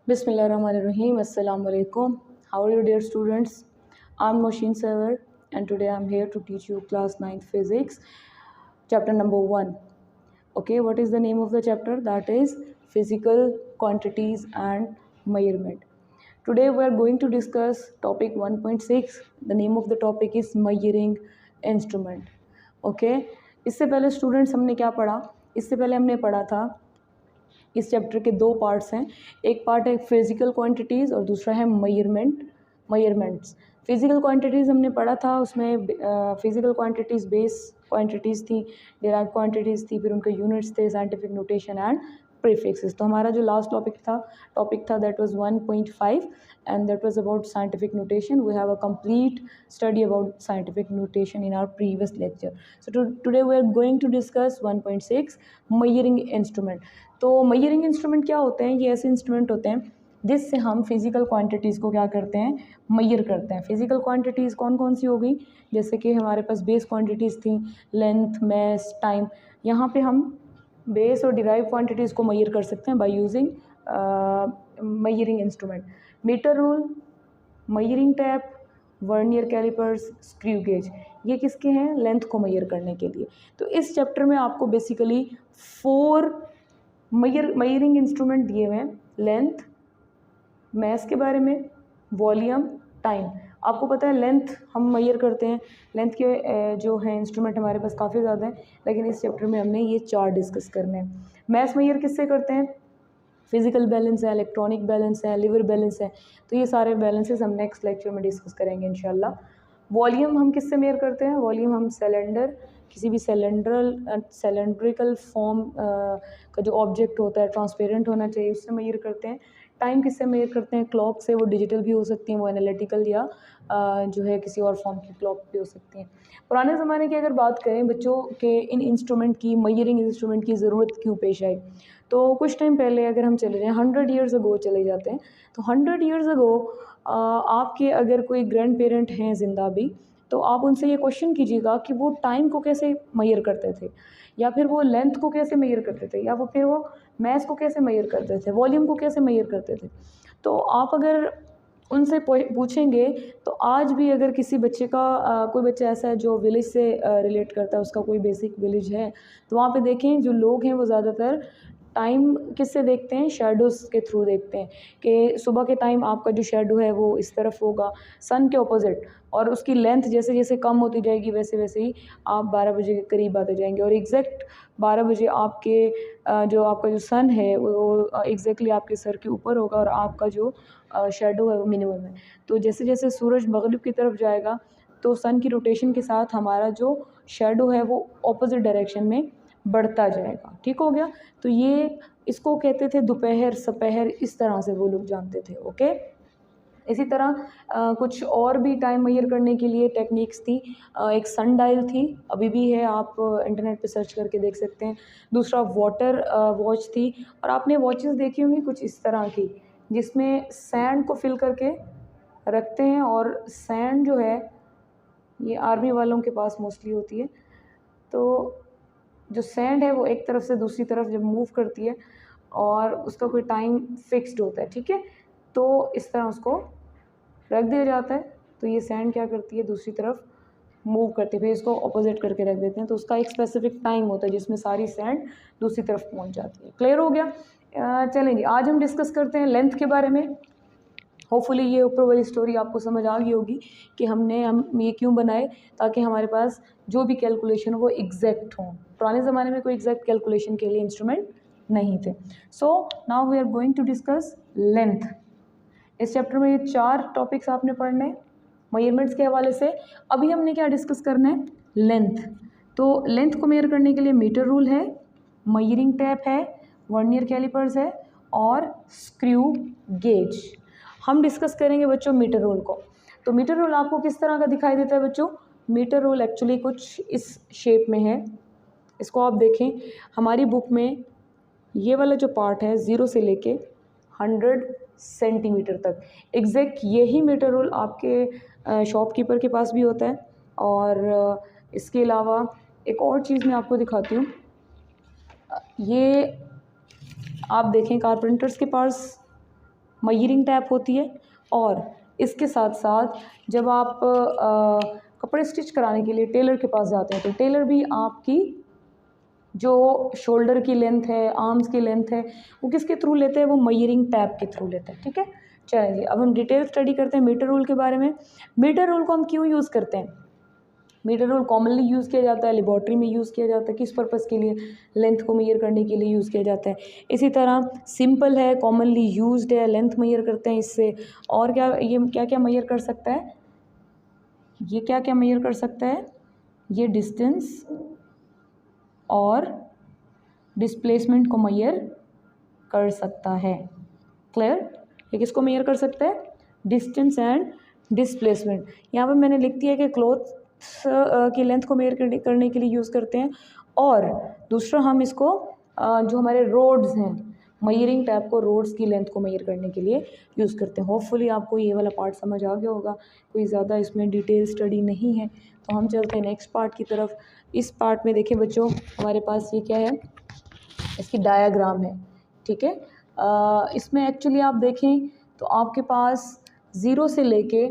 Bismillahirrahmanirrahim. Assalamu alaikum. How are you, dear students? I'm Moshin Savar, and today I'm here to teach you class 9th physics, chapter number 1. Okay, what is the name of the chapter? That is physical quantities and measurement. Today we are going to discuss topic 1.6. The name of the topic is measuring instrument. Okay, इससे पहले students हमने क्या पढ़ा? इससे पहले हमने पढ़ा था, इस चैप्टर के दो पार्ट्स हैं। एक पार्ट है फिजिकल क्वांटिटीज़ और दूसरा है मेजरमेंट्स। फिजिकल क्वांटिटीज़ हमने पढ़ा था, उसमें फिजिकल क्वांटिटीज़ बेस क्वांटिटीज़ थी, डिराइव क्वांटिटीज़ थी, फिर उनके यूनिट्स थे, साइंटिफिक नोटेशन एंड प्रीफिक्सेस। तो हमारा जो लास्ट टॉपिक था that was 1.5 and that was about scientific notation. We have a complete study about scientific notation in our previous lecture. So today we are going to discuss 1.6 measuring instrument. तो measuring instrument क्या होते हैं? ये ऐसे instrument होते हैं जिससे हम फिज़िकल क्वांटिटीज़ को क्या करते हैं, मेजर करते हैं. फिज़िकल क्वांटिटीज़ कौन कौन सी हो गई? जैसे कि हमारे पास बेस क्वांटिटीज़ थी, लेंथ, मास, टाइम. यहाँ पे हम बेस और डिराइव क्वांटिटीज़ को मेजर कर सकते हैं by using measuring instrument. Metre rule, measuring tape, vernier callipers, screw gauge, ये किसके हैं? लेंथ को मेजर करने के लिए. तो इस चैप्टर में आपको बेसिकली 4 मेजरिंग इंस्ट्रूमेंट दिए हुए हैं. लेंथ, मास के बारे में, वॉल्यूम, टाइम. आपको पता है लेंथ हम मेजर करते हैं. लेंथ के जो है इंस्ट्रूमेंट हमारे पास काफ़ी ज़्यादा हैं, लेकिन इस चैप्टर में हमने ये 4 डिस्कस करने हैं. मास मेजर किससे करते हैं? फिजिकल बैलेंस है, इलेक्ट्रॉनिक बैलेंस है, लिवर बैलेंस है. तो ये सारे बैलेंसेस हम नेक्स्ट लेक्चर में डिस्कस करेंगे इंशाल्लाह. वॉल्यूम हम किससे मेजर करते हैं? वॉल्यूम हम सिलेंडर, किसी भी सिलेंड्रिकल फॉर्म का जो ऑब्जेक्ट होता है ट्रांसपेरेंट होना चाहिए, उससे मेजर करते हैं. टाइम किससे मेजर करते हैं? क्लॉक से. वो डिजिटल भी हो सकती हैं, वो एनालिटिकल या जो है किसी और फॉर्म की क्लॉक भी हो सकती हैं. पुराने ज़माने की अगर बात करें बच्चों के, इन इंस्ट्रूमेंट की, मेजरिंग इंस्ट्रूमेंट की ज़रूरत क्यों पेश आई? तो कुछ टाइम पहले अगर हम चले जाएँ, 100 ईयर्स अगो चले जाते हैं, तो 100 ईयर्स अगो आपके अगर कोई ग्रैंड पेरेंट हैं ज़िंदा भी, तो आप उनसे ये क्वेश्चन कीजिएगा कि वो टाइम को कैसे मेजर करते थे, या फिर वो लेंथ को कैसे मेजर करते थे, या फिर वो मास को कैसे मेजर करते थे, वॉल्यूम को कैसे मेजर करते थे. तो आप अगर उनसे पूछेंगे तो आज भी अगर किसी बच्चे का कोई बच्चा ऐसा है जो विलेज से रिलेट करता है, उसका कोई बेसिक विलेज है, तो वहाँ पे देखें जो लोग हैं वो ज़्यादातर टाइम किससे देखते हैं? शैडोज़ के थ्रू देखते हैं कि सुबह के टाइम आपका जो शैडो है वो इस तरफ होगा, सन के ऑपोजिट, और उसकी लेंथ जैसे जैसे कम होती जाएगी वैसे वैसे ही आप 12 बजे के करीब आते जाएंगे, और एग्जैक्ट 12 बजे आपके जो आपका जो सन है वो एग्जैक्टली आपके सर के ऊपर होगा, और आपका जो शैडो है वो मिनिमम है. तो जैसे जैसे सूरज मगरिब की तरफ जाएगा तो सन की रोटेशन के साथ हमारा जो शैडो है वो ऑपोजिट डायरेक्शन में बढ़ता जाएगा. ठीक हो गया? तो ये इसको कहते थे दोपहर, सपहर, इस तरह से वो लोग जानते थे. ओके. इसी तरह कुछ और भी टाइम मेजर करने के लिए टेक्निक्स थी. एक सन डायल थी, अभी भी है, आप इंटरनेट पे सर्च करके देख सकते हैं. दूसरा वाटर वॉच थी, और आपने वॉचेस देखी होंगी कुछ इस तरह की, जिसमें सैंड को फिल करके रखते हैं, और सैंड जो है ये आर्मी वालों के पास मोस्टली होती है. तो जो सैंड है वो एक तरफ से दूसरी तरफ जब मूव करती है और उसका कोई टाइम फिक्स्ड होता है, ठीक है, तो इस तरह उसको रख दिया जाता है. तो ये सैंड क्या करती है? दूसरी तरफ मूव करती है, फिर इसको ऑपोजिट करके रख देते हैं, तो उसका एक स्पेसिफिक टाइम होता है जिसमें सारी सैंड दूसरी तरफ पहुंच जाती है. क्लियर हो गया? चलें जी, आज हम डिस्कस करते हैं लेंथ के बारे में. होपफुली ये ऊपर वाली स्टोरी आपको समझ आ गई होगी कि हम ये क्यों बनाए, ताकि हमारे पास जो भी कैलकुलेशन हो वो एग्जैक्ट हो. पुराने ज़माने में कोई एग्जैक्ट कैलकुलेशन के लिए इंस्ट्रूमेंट नहीं थे. So now we are going to discuss length. इस चैप्टर में ये 4 टॉपिक्स आपने पढ़ने हैं मेजरमेंट्स के हवाले से. अभी हमने क्या डिस्कस करना है? लेंथ. तो लेंथ को मेजर करने के लिए मीटर रूल है, मेजरिंग टैप है, वर्नियर कैलिपर्स है, और स्क्रू गेज. हम डिस्कस करेंगे बच्चों मीटर रूल को. तो मीटर रूल आपको किस तरह का दिखाई देता है बच्चों? मीटर रूल एक्चुअली कुछ इस शेप में है. इसको आप देखें, हमारी बुक में ये वाला जो पार्ट है 0 से लेके 100 सेंटीमीटर तक, एग्जैक्ट यही मीटर रूल आपके शॉपकीपर के पास भी होता है. और इसके अलावा एक और चीज़ मैं आपको दिखाती हूँ. ये आप देखें कारपेंटर्स के पास मयरिंग टैप होती है, और इसके साथ साथ जब आप कपड़े स्टिच कराने के लिए टेलर के पास जाते हैं तो टेलर भी आपकी जो शोल्डर की लेंथ है, आर्म्स की लेंथ है, वो किसके थ्रू लेते हैं, वो मयरिंग टैप के थ्रू लेते हैं। ठीक है, चलिए अब हम डिटेल स्टडी करते हैं मीटर रूल के बारे में। मीटर रूल को हम क्यों यूज़ करते हैं? मीटर रूल कॉमनली यूज़ किया जाता है, लेबॉर्ट्री में यूज़ किया जाता है, किस पर्पज़ के लिए? लेंथ को मेजर करने के लिए यूज़ किया जाता है। इसी तरह सिंपल है, कॉमनली यूज्ड है, लेंथ मेजर करते हैं इससे। और क्या, ये क्या क्या मेजर कर सकता है? ये क्या क्या मेजर कर सकता है? ये डिस्टेंस और डिस्प्लेसमेंट को मेजर कर सकता है। क्लियर? ये किसको मेजर कर सकता है? Distance and displacement. यहाँ पे मैंने लिख दिया कि क्लॉथ की लेंथ को मेजर करने के लिए यूज़ करते हैं, और दूसरा हम इसको जो हमारे रोड्स हैं, मेजरिंग टैप को रोड्स की लेंथ को मेजर करने के लिए यूज़ करते हैं। होपफुली आपको ये वाला पार्ट समझ आ गया होगा, कोई ज़्यादा इसमें डिटेल स्टडी नहीं है। तो हम चलते हैं नेक्स्ट पार्ट की तरफ। इस पार्ट में देखिए बच्चों, हमारे पास ये क्या है, इसकी डायाग्राम है। ठीक है, इसमें एक्चुअली आप देखें तो आपके पास 0 से लेके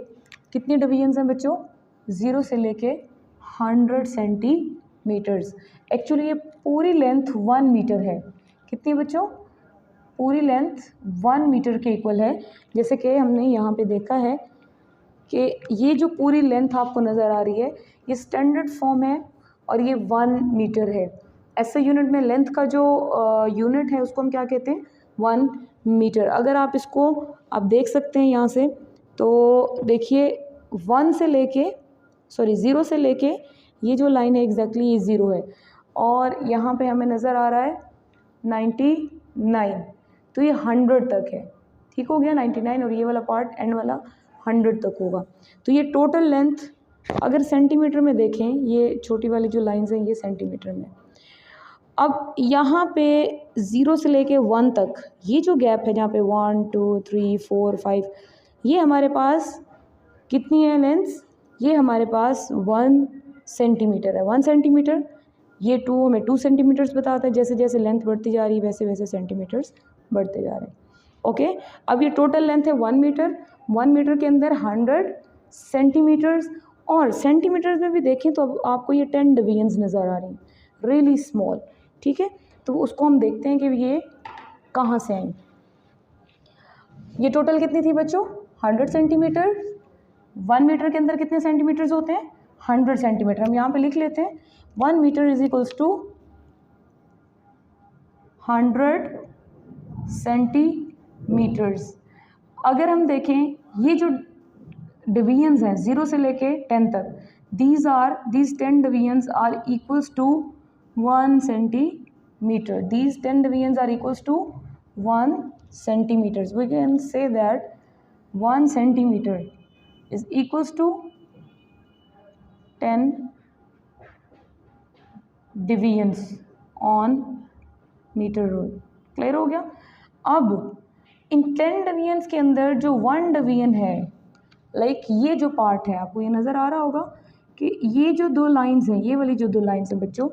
कितने डिवीजन्स हैं बच्चों? 0 से लेके 100 सेंटीमीटर्स। एक्चुअली ये पूरी लेंथ 1 मीटर है। कितनी बच्चों? पूरी लेंथ 1 मीटर के इक्वल है। जैसे कि हमने यहाँ पे देखा है कि ये जो पूरी लेंथ आपको नज़र आ रही है, ये स्टैंडर्ड फॉर्म है और ये 1 मीटर है। ऐसे यूनिट में लेंथ का जो यूनिट है उसको हम क्या कहते हैं? 1 मीटर। अगर आप इसको आप देख सकते हैं यहाँ से, तो देखिए 0 से लेके ये जो लाइन है एग्जैक्टली ये 0 है, और यहाँ पे हमें नज़र आ रहा है 99, तो ये 100 तक है। ठीक हो गया, 99 और ये वाला पार्ट एंड वाला 100 तक होगा। तो ये टोटल लेंथ अगर सेंटीमीटर में देखें, ये छोटी वाली जो लाइंस हैं ये सेंटीमीटर में। अब यहाँ पे 0 से लेके 1 तक ये जो गैप है, जहाँ पे 1 2 3 4 5, ये हमारे पास कितनी है लेंथ? ये हमारे पास 1 सेंटीमीटर है। 1 सेंटीमीटर, ये 2 हमें 2 सेंटीमीटर्स बताता है। जैसे जैसे लेंथ बढ़ती जा रही है वैसे वैसे सेंटीमीटर्स बढ़ते जा रहे हैं। ओके, अब ये टोटल लेंथ है 1 मीटर। 1 मीटर के अंदर 100 सेंटीमीटर्स, और सेंटीमीटर्स में भी देखें तो अब आपको ये 10 डिवीजन्स नज़र आ रही हैं, रियली स्मॉल। ठीक है, तो उसको हम देखते हैं कि ये कहाँ से आई। ये टोटल कितनी थी बच्चों? 100 सेंटीमीटर। 1 मीटर के अंदर कितने सेंटीमीटर्स होते हैं? 100 सेंटीमीटर। हम यहाँ पे लिख लेते हैं 1 metre is equals to 100 centimetres. अगर हम देखें ये जो डिवीजन्स हैं 0 से लेके 10 तक, these 10 divisions are equals to 1 centimeter. These 10 divisions are equals to 1 centimeters. We can say that 1 centimeter is equals to 10 divisions on metre rule. Clear हो गया? अब इन 10 डिवीजन्स के अंदर जो 1 डिवीजन है, लाइक ये जो पार्ट है, आपको ये नज़र आ रहा होगा कि ये जो 2 लाइंस हैं, ये वाली जो 2 लाइंस हैं बच्चों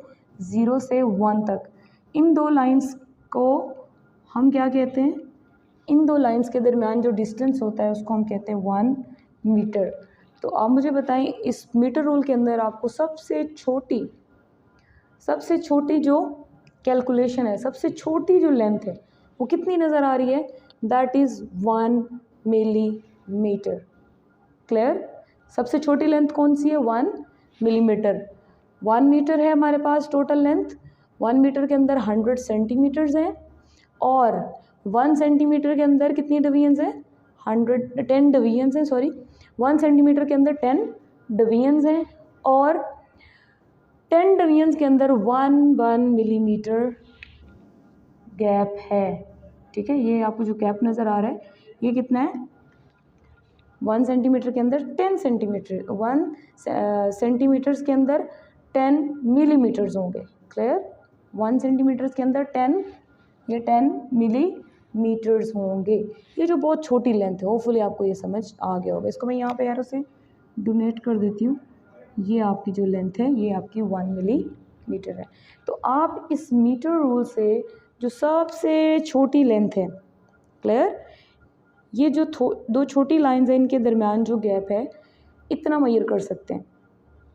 0 से 1 तक, इन 2 लाइंस को हम क्या कहते हैं? इन 2 लाइंस के दरमियान जो डिस्टेंस होता है उसको हम कहते हैं 1 मीटर। तो आप मुझे बताएं, इस मीटर रूल के अंदर आपको सबसे छोटी जो कैलकुलेशन है, सबसे छोटी जो लेंथ है वो कितनी नज़र आ रही है? That is 1 millimetre. क्लियर? सबसे छोटी लेंथ कौन सी है? 1 मिलीमीटर। 1 मीटर है हमारे पास टोटल लेंथ। 1 मीटर के अंदर 100 सेंटीमीटर्स हैं, और 1 सेंटीमीटर के अंदर कितनी डिवीजन्स हैं? 10 डिवीजन्स हैं, सॉरी। 1 सेंटीमीटर के अंदर 10 डिवीजन्स हैं, और 10 डिवीजन्स के अंदर 1 मिलीमीटर गैप है। ठीक है, ये आपको जो गैप नज़र आ रहा है ये कितना है? 1 सेंटीमीटर के अंदर 10 सेंटीमीटर, 1 सेंटीमीटर्स के अंदर 10 मिलीमीटर्स होंगे। क्लियर? 1 सेंटीमीटर्स के अंदर 10, ये 10 मिलीमीटर्स होंगे। ये जो बहुत छोटी लेंथ है, होपफुली आपको ये समझ आ गया होगा। इसको मैं यहाँ पे एरो से डोनेट कर देती हूँ। ये आपकी जो लेंथ है ये आपकी 1 मिलीमीटर है। तो आप इस मीटर रूल से जो सबसे छोटी लेंथ है, क्लियर, ये जो दो छोटी लाइंस हैं इनके दरमियान जो गैप है इतना मेजर कर सकते हैं,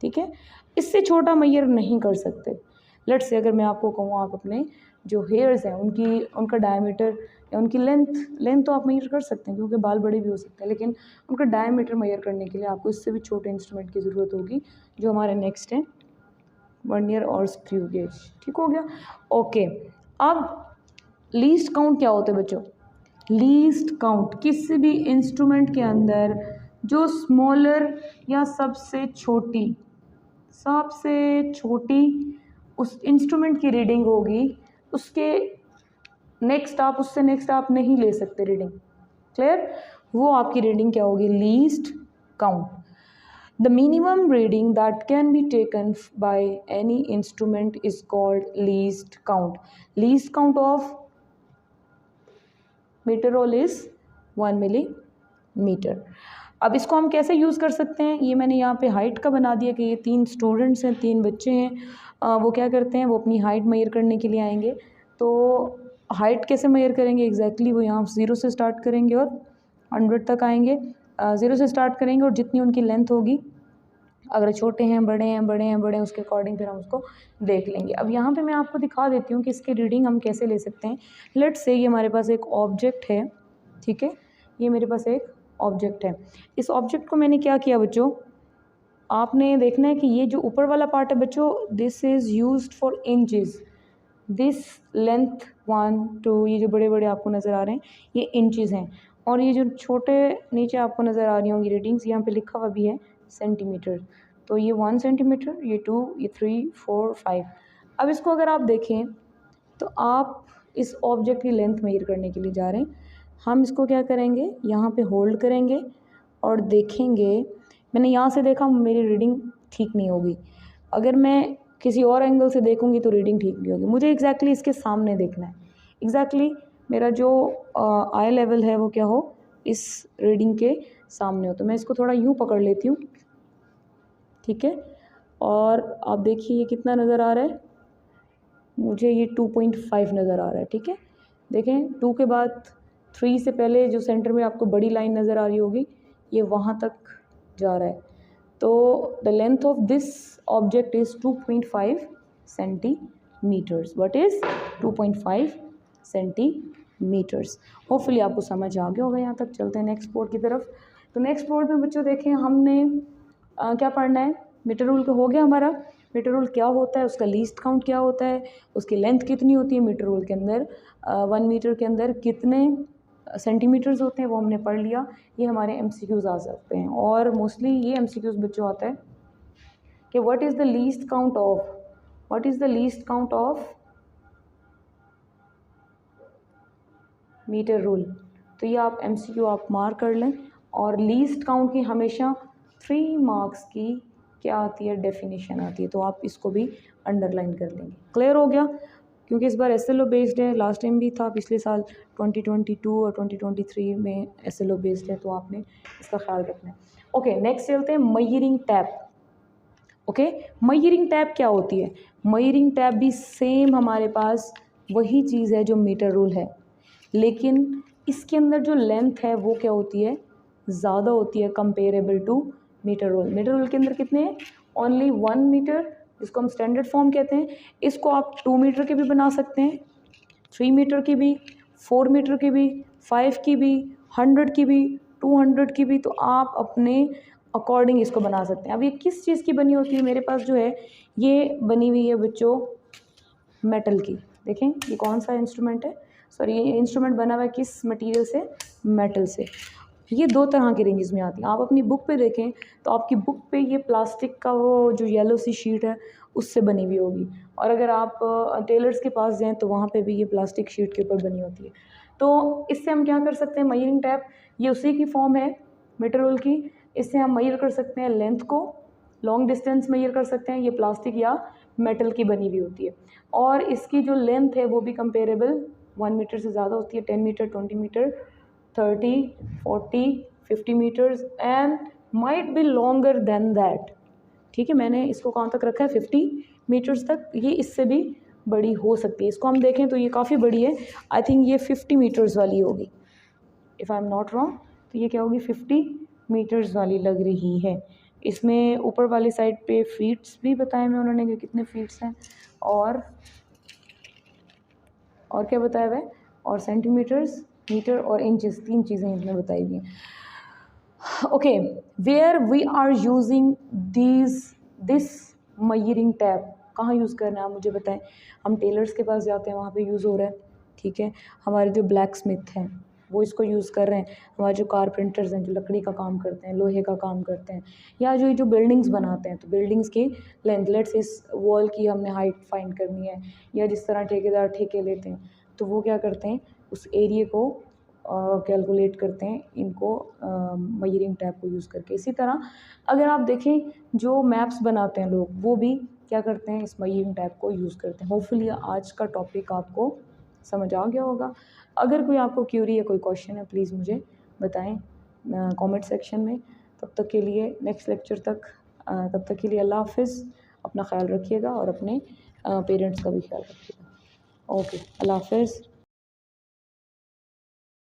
ठीक है। इससे छोटा मेजर नहीं कर सकते। लेट्स से अगर मैं आपको कहूँ आप अपने जो हेयर्स हैं उनका डायमीटर या उनकी लेंथ तो आप मेजर कर सकते हैं क्योंकि बाल बड़े भी हो सकते हैं, लेकिन उनका डायमीटर मेजर करने के लिए आपको इससे भी छोटे इंस्ट्रूमेंट की ज़रूरत होगी जो हमारे नेक्स्ट है वर्नियर और स्क्रू गेज। ठीक हो गया, ओके। अब लीस्ट काउंट क्या होता है बच्चों? लीस्ट काउंट किसी भी इंस्ट्रूमेंट के अंदर जो स्मॉलर या सबसे छोटी उस इंस्ट्रूमेंट की रीडिंग होगी, उससे नेक्स्ट आप नहीं ले सकते रीडिंग। क्लियर? वो आपकी रीडिंग क्या होगी? Least count. The minimum reading that can be taken by any instrument is called least count. Least count of meter roll is 1 millimeter. अब इसको हम कैसे यूज़ कर सकते हैं? ये मैंने यहाँ पे हाइट का बना दिया कि ये 3 स्टूडेंट्स हैं, 3 बच्चे हैं, वो क्या करते हैं, वो अपनी हाइट मेजर करने के लिए आएंगे। तो हाइट कैसे मेजर करेंगे एग्जैक्टली? वो यहाँ 0 से स्टार्ट करेंगे और 100 तक आएंगे। 0 से स्टार्ट करेंगे और जितनी उनकी लेंथ होगी, अगर छोटे हैं बड़े हैं उसके अकॉर्डिंग फिर हम उसको देख लेंगे। अब यहाँ पे मैं आपको दिखा देती हूँ कि इसकी रीडिंग हम कैसे ले सकते हैं। लेट्स से ये हमारे पास एक ऑब्जेक्ट है, ठीक है, ये मेरे पास एक ऑब्जेक्ट है। इस ऑब्जेक्ट को मैंने क्या किया बच्चों, आपने देखना है कि ये जो ऊपर वाला पार्ट है बच्चों, this is used for inches. This length 1 2, ये जो बड़े बड़े आपको नज़र आ रहे हैं ये इंचेस हैं, और ये जो छोटे नीचे आपको नज़र आ रही होंगी रीडिंग्स, यहाँ पे लिखा हुआ भी है सेंटीमीटर। तो ये 1 सेंटीमीटर, ये 2, ये 3 4 5। अब इसको अगर आप देखें तो आप इस ऑब्जेक्ट की लेंथ मेजर करने के लिए जा रहे हैं। हम इसको क्या करेंगे, यहाँ पे होल्ड करेंगे और देखेंगे। मैंने यहाँ से देखा, मेरी रीडिंग ठीक नहीं होगी। अगर मैं किसी और एंगल से देखूँगी तो रीडिंग ठीक नहीं होगी। मुझे एग्जैक्टली इसके सामने देखना है, एग्जैक्टली मेरा जो आई लेवल है वो क्या हो, इस रीडिंग के सामने हो। तो मैं इसको थोड़ा यूँ पकड़ लेती हूँ, ठीक है, और आप देखिए ये कितना नज़र आ रहा है, मुझे ये 2.5 नज़र आ रहा है, ठीक है। देखें 2 के बाद 3 से पहले जो सेंटर में आपको बड़ी लाइन नज़र आ रही होगी, ये वहाँ तक जा रहा है। तो the length of this object is 2.5 centimetres. What is 2.5 centimetres? Hopefully आपको समझ आ गया होगा। यहाँ तक चलते हैं नेक्स्ट बोर्ड की तरफ। तो नेक्स्ट बोर्ड में बच्चों देखें, हमने क्या पढ़ना है, मीटर रूल का हो गया हमारा। मीटर रूल क्या होता है, उसका लीस्ट काउंट क्या होता है, उसकी लेंथ कितनी होती है मीटर रूल के अंदर, 1 मीटर के अंदर कितने सेंटीमीटर्स होते हैं वो हमने पढ़ लिया। ये हमारे एमसीक्यूज आ सकते हैं, और मोस्टली ये एमसीक्यूज बच्चों आता है कि what is the least count of metre rule. तो ये आप एमसीक्यू आप मार्क कर लें। और लीस्ट काउंट की हमेशा 3 मार्क्स की क्या आती है, डेफिनेशन आती है, तो आप इसको भी अंडरलाइन कर लेंगे। क्लियर हो गया? क्योंकि इस बार एसएलओ बेस्ड है, लास्ट टाइम भी था, पिछले साल 2022 और 2023 में एसएलओ बेस्ड है, तो आपने इसका ख्याल रखना है। ओके, नेक्स्ट चलते हैं measuring tap. Okay, measuring tap क्या होती है? मेजरिंग टैप भी सेम हमारे पास वही चीज़ है जो मीटर रूल है, लेकिन इसके अंदर जो लेंथ है वो क्या होती है, ज़्यादा होती है comparable to metre rule. Metre rule के अंदर कितने हैं? ओनली 1 मीटर, जिसको हम स्टैंडर्ड फॉर्म कहते हैं। इसको आप 2 मीटर के भी बना सकते हैं, 3 मीटर की भी, 4 मीटर की भी, 5 की भी, 100 की भी, 200 की भी, तो आप अपने अकॉर्डिंग इसको बना सकते हैं। अब ये किस चीज़ की बनी होती है? मेरे पास जो है ये बनी हुई है बच्चों मेटल की। देखें ये कौन सा इंस्ट्रूमेंट है, सॉरी ये इंस्ट्रूमेंट बना हुआ है किस मटेरियल से? मेटल से। ये 2 तरह के रेंजेस में आती हैं। आप अपनी बुक पे देखें तो आपकी बुक पे ये प्लास्टिक का वो जो येलो सी शीट है उससे बनी हुई होगी, और अगर आप टेलर्स के पास जाएं तो वहाँ पे भी ये प्लास्टिक शीट के ऊपर बनी होती है। तो इससे हम क्या कर सकते हैं, मेजरिंग टैप, ये उसी की फॉर्म है मीटर रोल की। इससे हम मेजर कर सकते हैं लेंथ को, लॉन्ग डिस्टेंस मेजर कर सकते हैं। ये प्लास्टिक या मेटल की बनी हुई होती है, और इसकी जो लेंथ है वो भी कंपेरेबल 1 मीटर से ज़्यादा होती है, 10 metre, 20 metre, 30, 40, 50 metres and might be longer than that. ठीक है, मैंने इसको कहाँ तक रखा है, 50 मीटर्स तक। ये इससे भी बड़ी हो सकती है। इसको हम देखें तो ये काफ़ी बड़ी है, आई थिंक ये 50 मीटर्स वाली होगी। If I am not wrong, तो ये क्या होगी 50 मीटर्स वाली लग रही है। इसमें ऊपर वाली साइड पे फीट्स भी बताए हुए उन्होंने कि कितने फीट्स हैं, और क्या बताया हुआ है, और सेंटीमीटर्स, मीटर और इंचेस, 3 चीज़ें इसमें बताई हुई हैं। Okay, where we are using this measuring tape, कहाँ यूज़ करना है आप मुझे बताएं। हम टेलर्स के पास जाते हैं, वहाँ पे यूज़ हो रहा है, ठीक है। हमारे जो ब्लैक स्मिथ हैं वो इसको यूज़ कर रहे हैं। हमारे जो कारपेंटर्स हैं जो लकड़ी का काम करते हैं, लोहे का काम करते हैं, या जो बिल्डिंग्स बनाते हैं, तो बिल्डिंग्स की लेंथ, लेट्स इस वॉल की हमने हाइट फाइंड करनी है, या जिस तरह ठेकेदार ठेके लेते हैं, तो वो क्या करते हैं, उस एरिया को कैलकुलेट करते हैं इनको मेजरिंग टैप को यूज़ करके। इसी तरह अगर आप देखें जो मैप्स बनाते हैं लोग, वो भी क्या करते हैं, इस मेजरिंग टैप को यूज़ करते हैं। होपफुली आज का टॉपिक आपको समझ आ गया होगा। अगर कोई आपको क्यूरी या कोई क्वेश्चन है, प्लीज़ मुझे बताएं कमेंट सेक्शन में। तब तक के लिए नेक्स्ट लेक्चर तक, तब तक के लिए अल्लाह हाफिज़। अपना ख्याल रखिएगा और अपने पेरेंट्स का भी ख्याल रखिएगा। ओके, अल्लाह हाफिज़।